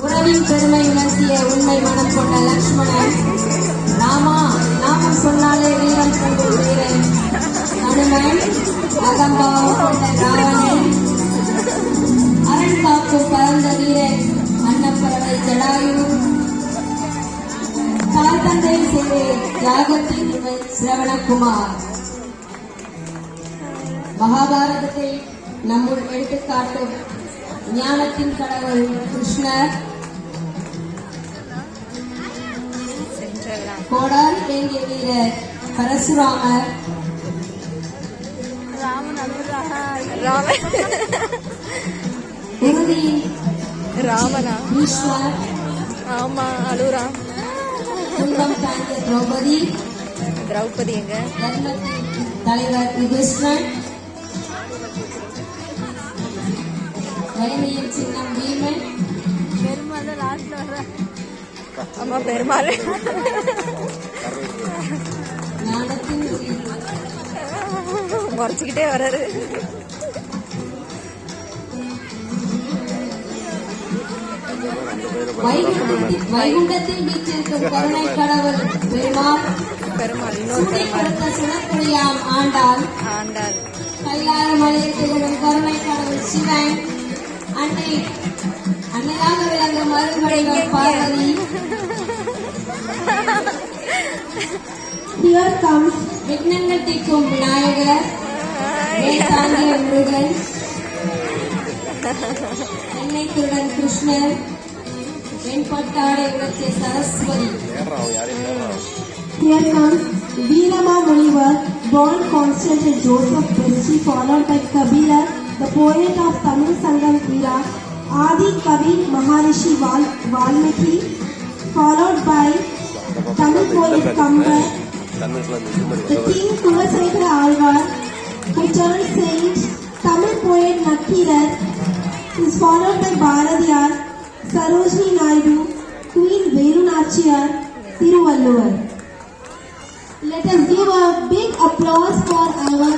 உறவின் பெருமை உணர்த்திய உண்மை மனம் கொண்ட லக்ஷ்மணன், நாமம் சொன்னாலே வீரம் கொண்டு வீரன் அனுமன், அகம்பாவம் கொண்ட ராவணன், அரண் காக்கும் பரந்த வீரன் அன்னப்பறவை ஜடாயு, தாய் தந்தை செய்து தியாகத்தின் சிரவணகுமார். மகாபாரதத்தில் நம்முள் எடுத்துக்காட்டும் ஞானத்தின் கடவுள் கிருஷ்ணர், கோடாரி தேங்கிய வீரர் பரசுராமர், ராமனா ஈஸ்வர், ஆமா அழுரா குந்தம் தாங்கிய திரௌபதி எங்க தர்மத்தின் தலைவர் யுதிஷ்டிரன், வலிமையின் சின்னம் பீமன், ஆமா பெருமாள், ஞானத்தின் முறைச்சுக்கிட்டே வர்றாரு. வைகுண்டத்தில் வீற்றிருக்கும் கருணை கடவுள் பெருமாள், இன்னொரு பெருமாள் சுடற்குடியாம் ஆண்டாள், கைலாய மலையில் திகழும் கருணை கடவுள் சிவன், அன்னையாக விளங்கும் மறுபடியும் பார்வதி. Here comes விக்னங்கள் தீர்க்கும் விநாயகர், தாங்கிய முருகன், எண்ணெய் திருடன் கிருஷ்ணர், வெண்பட்டாடை உலர்த்திய Saraswati. Here comes Veerama Munivar, born Constantine Joseph Pesci, followed by Kabila, the poet of Tamil Sangam era, Adi Kavi Maharishi Valmiki, followed by Tamil poet Kambar, the king Kulasekara Alvar, who turned saint, Tamil poet Nakkirar, is followed by Bharadiyar, Sarojini Naidu, Queen Velu Nachiyar, Thiruvalluvar. Let us give a big applause for our